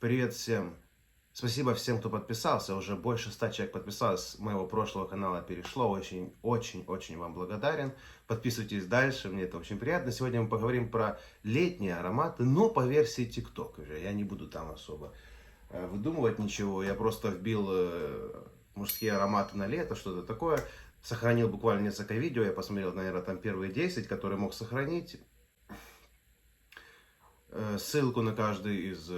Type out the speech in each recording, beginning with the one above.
Привет всем. Спасибо всем, кто подписался. Уже больше 100 человек подписалось. С моего прошлого канала перешло. Очень вам благодарен. Подписывайтесь дальше. Мне это очень приятно. Сегодня мы поговорим про летние ароматы, но по версии TikTok уже. Я не буду там особо выдумывать ничего. Я просто вбил мужские ароматы на лето, что-то такое. Сохранил буквально несколько видео. Я посмотрел, наверное, там первые 10, которые мог сохранить. Ссылку на каждый из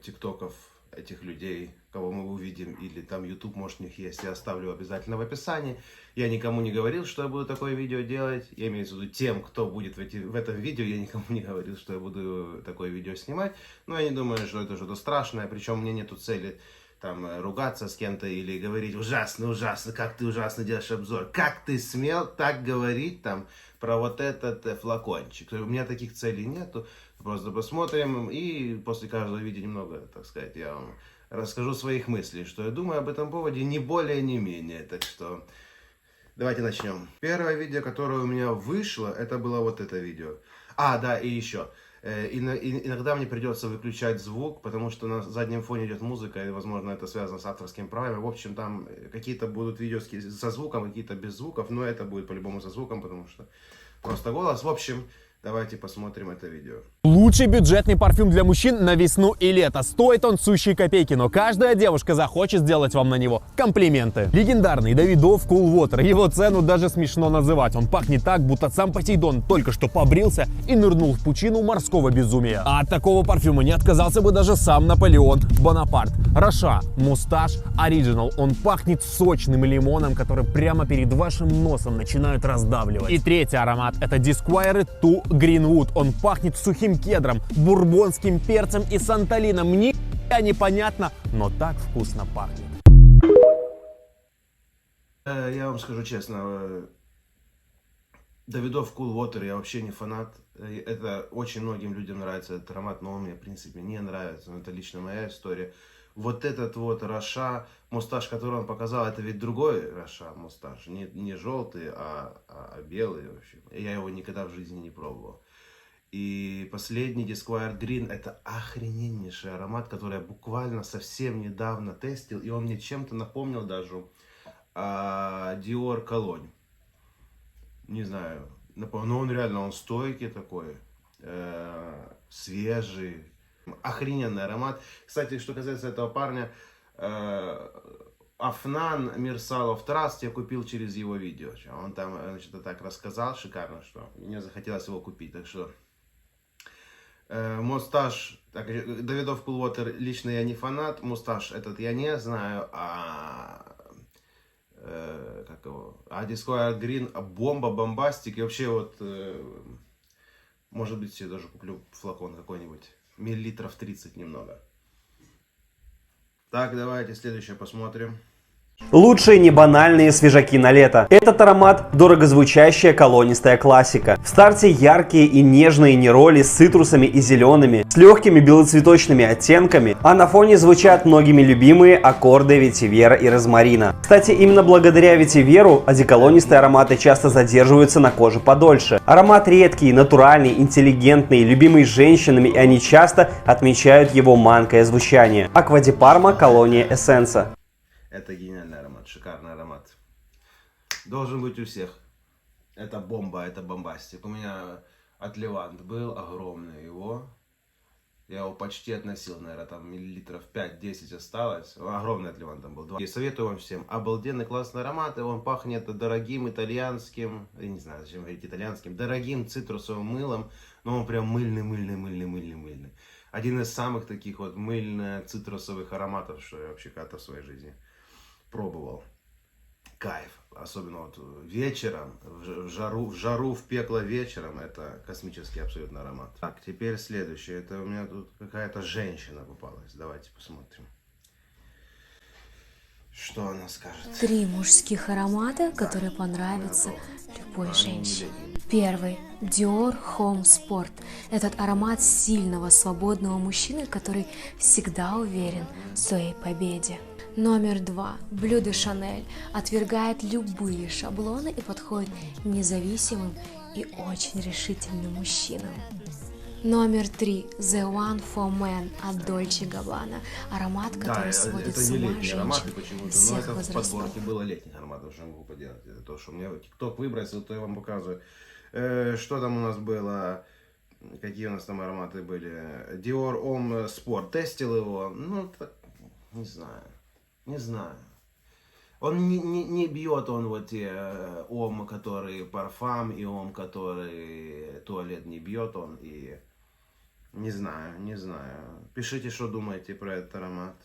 тиктоков этих людей, кого мы увидим, или там YouTube, может, у них есть, я оставлю обязательно в описании. Я никому не говорил, что я буду такое видео делать. Я имею в виду тем, кто будет в этом видео, я никому не говорил, что я буду такое видео снимать. Но я не думаю, что это что-то страшное, причем у меня нету цели там ругаться с кем-то или говорить ужасно, как ты ужасно делаешь обзор, как ты смел так говорить там про вот этот флакончик. У меня таких целей нету. Просто посмотрим, и после каждого видео немного, так сказать, я вам расскажу своих мыслей, что я думаю об этом поводе, не более, не менее. Так что давайте начнем. Первое видео, которое у меня вышло, это было вот это видео. Да, и еще. Иногда мне придется выключать звук, потому что на заднем фоне идет музыка, и, возможно, это связано с авторским правом. В общем, там какие-то будут видео со звуком, какие-то без звуков, но это будет по-любому со звуком, потому что просто голос. В общем, давайте посмотрим это видео. Лучший бюджетный парфюм для мужчин на весну и лето. Стоит он сущие копейки, но каждая девушка захочет сделать вам на него комплименты. Легендарный Давидов Cool Water. Его цену даже смешно называть. Он пахнет так, будто сам Посейдон только что побрился и нырнул в пучину морского безумия. А от такого парфюма не отказался бы даже сам Наполеон Бонапарт. Роша Мусташ Original. Он пахнет сочным лимоном, который прямо перед вашим носом начинают раздавливать. И третий аромат — это Disquire 2 Greenwood. Он пахнет сухим кедром, бурбонским перцем и санталином. Непонятно, но так вкусно пахнет. Я вам скажу честно, Давидов Cool Water я вообще не фанат. Это очень многим людям нравится этот аромат, но он мне в принципе не нравится. Это лично моя история. Вот этот вот Роша Мусташ, который он показал, это ведь другой Роша Мусташ. Не желтый, а белый. В общем. Я его никогда в жизни не пробовал. И последний Disquire Green — это охрененнейший аромат, который я буквально совсем недавно тестил. И он мне чем-то напомнил даже Dior Cologne. Не знаю, но он реально, он стойкий такой, свежий, охрененный аромат. Кстати, что касается этого парня, Афнан Мирсалов Траст я купил через его видео. Он там что-то так рассказал шикарно, что мне захотелось его купить. Так что Мусташ, Давидов Cool Water лично я не фанат. Мусташ этот я не знаю, Disquire Green бомба, бомбастик. И вообще вот, может быть, я даже куплю флакон какой-нибудь, миллилитров 30 немного. Так, давайте следующее посмотрим. Лучшие небанальные свежаки на лето. Этот аромат — дорогозвучащая колонистая классика. В старте яркие и нежные нероли с цитрусами и зелеными, с легкими белоцветочными оттенками, а на фоне звучат многими любимые аккорды ветивера и розмарина. Кстати, именно благодаря ветиверу одеколонистые ароматы часто задерживаются на коже подольше. Аромат редкий, натуральный, интеллигентный, любимый женщинами, и они часто отмечают его манкое звучание. Аква ди Парма Колония Эссенса. Это гениальный аромат, шикарный аромат. Должен быть у всех. Это бомба, это бомбастик. У меня от Левант был огромный его. Я его почти относил, наверное, там миллилитров 5-10 осталось. Огромный от Леванта был. 2. И советую вам всем. Обалденный, классный аромат. И он пахнет дорогим итальянским, я не знаю, зачем говорить итальянским, дорогим цитрусовым мылом. Но он прям мыльный. Один из самых таких вот мыльно-цитрусовых ароматов, что я вообще когда-то в своей жизни пробовал. Кайф. Особенно вот вечером, в жару, в пекло вечером. Это космический абсолютно аромат. Так, теперь следующее. Это у меня тут какая-то женщина попалась. Давайте посмотрим, что она скажет. 3 мужских аромата, которые понравятся любой женщине. Первый. Dior Home Sport. Этот аромат сильного, свободного мужчины, который всегда уверен в своей победе. Номер 2. Bleu de Chanel отвергает любые шаблоны и подходит независимым и очень решительным мужчинам. Номер 3. The One for Men от Dolce Gabbana. Аромат, который сводит это с не ума летние ароматы женщин почему-то, но всех это в возрастов. подборке было летних ароматов, что я могу поделать. Это то, что мне ТикТок выбросил, то я вам показываю. Что там у нас было? Какие у нас там ароматы были? Dior Homme Sport. Тестил его. Ну, так, не знаю. Он не бьет он вот те Homme, которые парфам, и Homme, который туалет, не бьет он. И не знаю. Пишите, что думаете про этот аромат.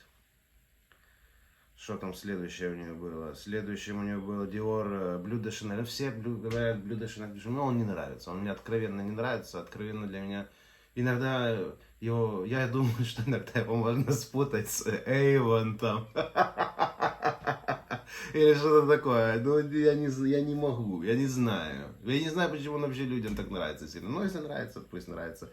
Что там следующее у нее было? Следующим у нее был Dior Bleu de Chanel. Все говорят Bleu de Chanel, но он не нравится. Он мне откровенно не нравится. Откровенно для меня. Иногда его, я думаю, что иногда его можно спутать с Avon там. Или что-то такое. Ну, я не могу, я не знаю. Я не знаю, почему он вообще людям так нравится сильно. Но если нравится, пусть нравится.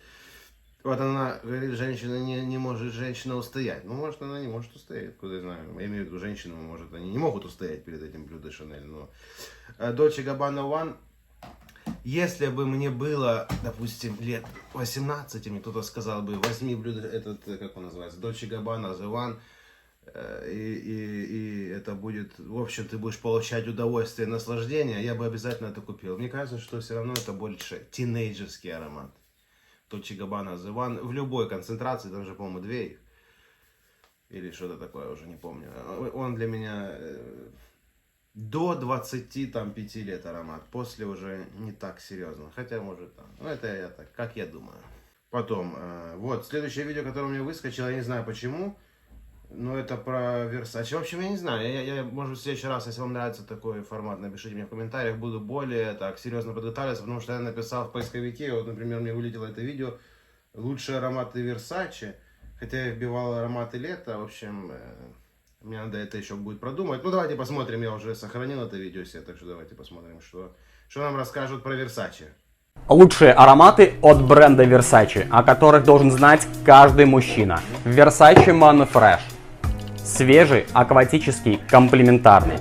Вот она говорит, женщина не может женщина устоять. Ну, может, она не может устоять, куда я знаю. Я имею в виду, женщины, может, они не могут устоять перед этим Bleu de Chanel. Но Dolce Gabbana One, если бы мне было, допустим, лет 18, мне кто-то сказал бы, возьми этот, как он называется, Dolce Gabbana The One, и это будет, в общем, ты будешь получать удовольствие, наслаждение, я бы обязательно это купил. Мне кажется, что все равно это больше тинейджерский аромат. Dolce Gabbana The One в любой концентрации, там же, по-моему, 2 их. Или что-то такое, уже не помню. Он для меня до 25 лет аромат. После уже не так серьезно. Хотя, может, там. Ну, это я так, как я думаю. Потом, вот, следующее видео, которое у меня выскочило, я не знаю почему. Но это про Versace. В общем, я не знаю. Я, может быть, в следующий раз, если вам нравится такой формат, напишите мне в комментариях. Буду более так серьезно подготавливаться, потому что я написал в поисковике, вот, например, мне вылетело это видео, лучшие ароматы Versace. Хотя я вбивал ароматы лета. В общем, мне надо это еще будет продумать. Ну, давайте посмотрим. Я уже сохранил это видео себе, так что давайте посмотрим, что нам расскажут про Versace. Лучшие ароматы от бренда Versace, о которых должен знать каждый мужчина. Versace Man Fresh. Свежий, акватический, комплиментарный.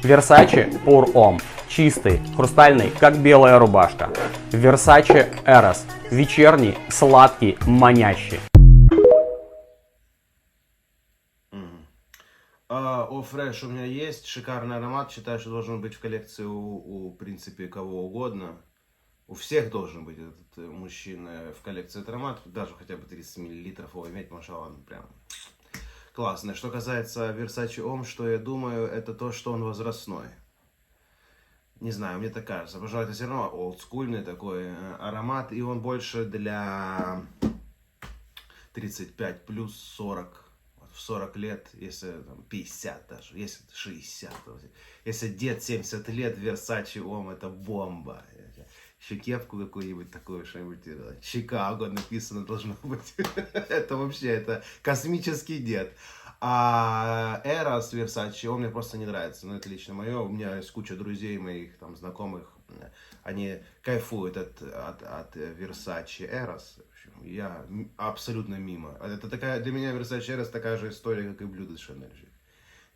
Versace Pour Homme. Чистый, хрустальный, как белая рубашка. Versace Eros. Вечерний, сладкий, манящий. О Fresh у меня есть шикарный аромат. Считаю, что должен быть в коллекции в принципе, кого угодно. У всех должен быть этот мужчина в коллекции этот аромат. Даже хотя бы 30 мл его иметь, машалла, прям классно. Что касается Versace Homme, что я думаю, это то, что он возрастной. Не знаю, мне так кажется. Пожалуй, это все равно олдскульный такой аромат. И он больше для 35 плюс 40. В 40 лет, если там, 50 даже, если 60. Если дед 70 лет, Versace Homme это бомба. Еще кепку какую-нибудь такую, что-нибудь, Чикаго написано должно быть. Это вообще, это космический дед. А Eros Versace, он мне просто не нравится. Ну, это лично мое. У меня есть куча друзей моих, там, знакомых. Они кайфуют от Versace Eros. Я абсолютно мимо. Это такая, для меня Versace Eros такая же история, как и Bleu de Chanel.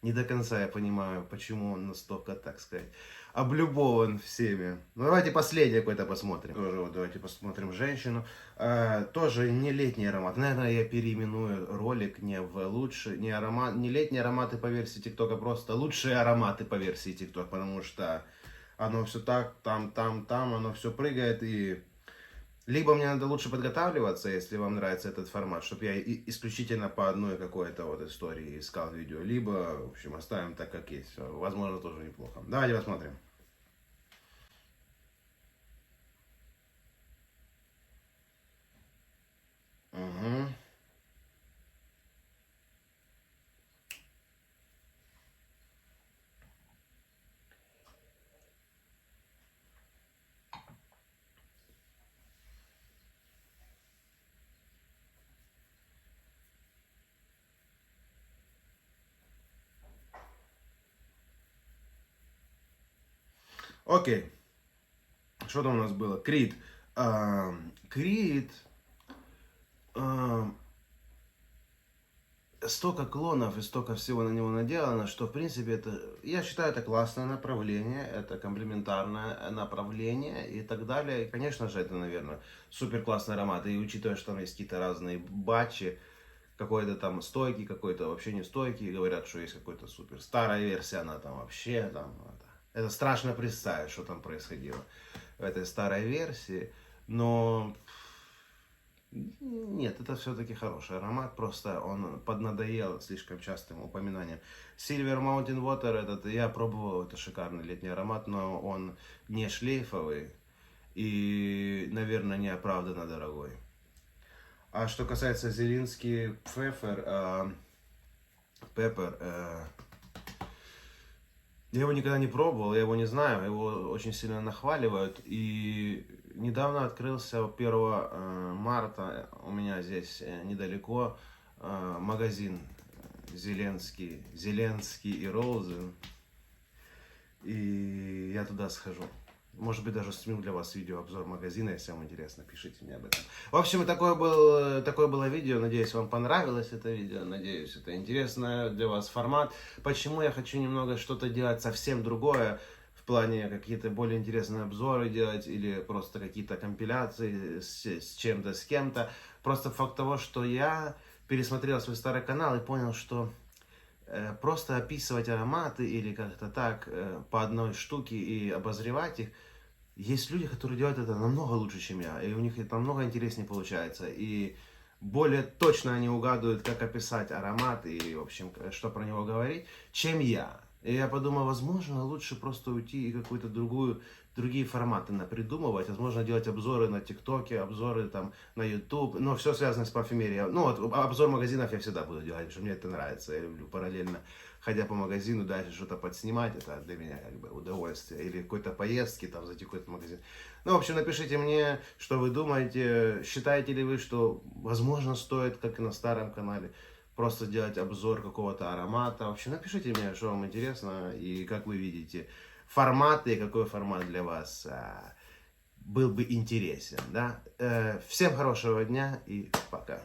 Не до конца я понимаю, почему он настолько, так сказать, облюбован всеми. Ну, давайте последнее какое-то посмотрим. Тоже, вот, давайте посмотрим женщину. Тоже не летний аромат. Наверное, я переименую ролик не в лучшие, не летние ароматы по версии ТикТок, а просто лучшие ароматы по версии ТикТок. Потому что оно все так, там, оно все прыгает. И либо мне надо лучше подготавливаться, если вам нравится этот формат, чтобы я исключительно по одной какой-то вот истории искал видео, либо, в общем, оставим так, как есть. Возможно, тоже неплохо. Давайте посмотрим. Угу. Окей. Что там у нас было? Крид. Крид. столько клонов и столько всего на него наделано, что в принципе это, я считаю, это классное направление, это комплементарное направление и так далее. И, конечно же, это, наверное, супер классный аромат. И учитывая, что там есть какие-то разные батчи, какой-то там стойкий, какой-то вообще не стойкий, говорят, что есть какой-то супер старая версия, она там вообще там, это страшно представить, что там происходило в этой старой версии, но нет, это все-таки хороший аромат, просто он поднадоел слишком частым упоминанием. Silver Mountain Water, этот я пробовал, это шикарный летний аромат, но он не шлейфовый и, наверное, неоправданно дорогой. А что касается Зелинский Pepper, я его никогда не пробовал, я его не знаю, его очень сильно нахваливают. И недавно открылся 1 марта у меня здесь недалеко магазин Зеленский и Роузен. И я туда схожу. Может быть, даже сниму для вас видеообзор магазина, если вам интересно, пишите мне об этом. В общем, такое было видео. Надеюсь, вам понравилось это видео. Надеюсь, это интересно для вас формат. Почему я хочу немного что-то делать совсем другое, в плане какие-то более интересные обзоры делать или просто какие-то компиляции с чем-то, с кем-то. Просто факт того, что я пересмотрел свой старый канал и понял, что просто описывать ароматы или как-то так по одной штуке и обозревать их. Есть люди, которые делают это намного лучше, чем я, и у них это намного интереснее получается. И более точно они угадывают, как описать аромат и, в общем, что про него говорить, чем я. И я подумал, возможно, лучше просто уйти и какую-то другие форматы напридумывать. Возможно, делать обзоры на ТикТоке, обзоры там на YouTube. Но все связано с парфюмерией. Ну вот, обзор магазинов я всегда буду делать, потому что мне это нравится. Я люблю параллельно, ходя по магазину, дальше что-то подснимать. Это для меня как бы удовольствие. Или какой-то поездки, там, зайти в какой-то магазин. Ну, в общем, напишите мне, что вы думаете. Считаете ли вы, что, возможно, стоит, как и на старом канале, просто сделать обзор какого-то аромата. Вообще, напишите мне, что вам интересно и как вы видите форматы, и какой формат для вас был бы интересен. Да? Всем хорошего дня и пока.